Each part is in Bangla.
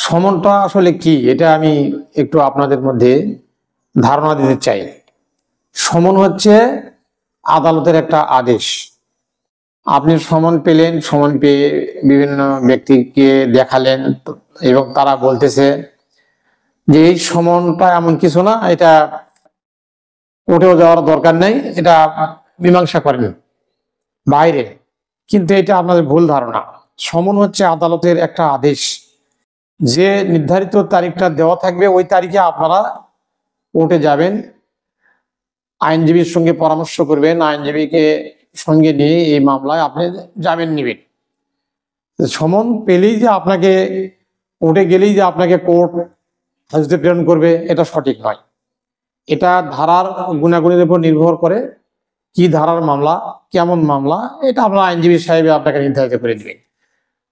সমনটা আসলে কি এটা আমি একটু আপনাদের মধ্যে ধারণা দিতে চাই। সমন হচ্ছে আদালতের একটা আদেশ। আপনি সমন পেলেন, সমন পেয়ে বিভিন্ন ব্যক্তিকে দেখালেন এবং তারা বলতেছে যে এই সমনটা এমন কিছু না, এটা কোর্টেও যাওয়ার দরকার নেই, এটা মীমাংসা করেন বাইরে। কিন্তু এটা আপনাদের ভুল ধারণা। সমন হচ্ছে আদালতের একটা আদেশ, যে নির্ধারিত তারিখটা দেওয়া থাকবে ওই তারিখে আপনারা কোর্টে যাবেন, আইনজীবীর সঙ্গে পরামর্শ করবেন, আইনজীবীকে সঙ্গে নিয়ে এই মামলায় আপনি জামিন নেবেন। সমন পেলেই যে আপনাকে কোর্টে গেলেই যে আপনাকে কোর্ট হাজতে প্রেরণ করবে, এটা সঠিক নয়। এটা ধারার গুণাগুণের উপর নির্ভর করে, কি ধারার মামলা, কেমন মামলা, এটা আপনার আইনজীবী সাহেব আপনাকে নির্ধারিত করে দিবেন।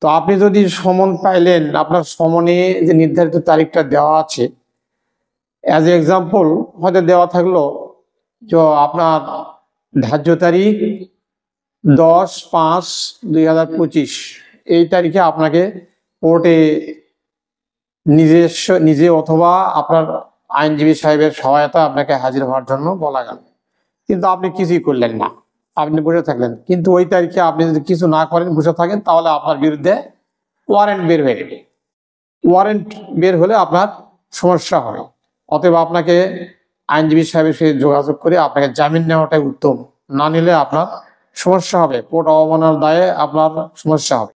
তো আপনি যদি সমন পাইলেন, আপনার সমনে যে নির্ধারিত তারিখটা দেওয়া আছে, অ্যাজ এ এক্সাম্পল হয়তো দেওয়া থাকলো যে আপনার ধার্য তারিখ 10/5/2025, এই তারিখে আপনাকে কোর্টে নিজে অথবা আপনার আইনজীবী সাহেবের সহায়তা আপনাকে হাজির হওয়ার জন্য বলা গেল, কিন্তু আপনি কিছুই করলেন না, আপনি বসে থাকলেন। কিন্তু ওই তারিখে আপনি যদি কিছু না করেন, বসে থাকেন, তাহলে আপনার বিরুদ্ধে ওয়ারেন্ট বের হয়ে যাবে। ওয়ারেন্ট বের হলে আপনার সমস্যা হবে। অতএব আপনাকে আইনজীবী সাহেবের সাথে যোগাযোগ করে আপনাকে জামিন নেওয়াটাই উত্তম। না নিলে আপনার সমস্যা হবে, কোর্ট অবমাননার দায়ে আপনার সমস্যা হবে।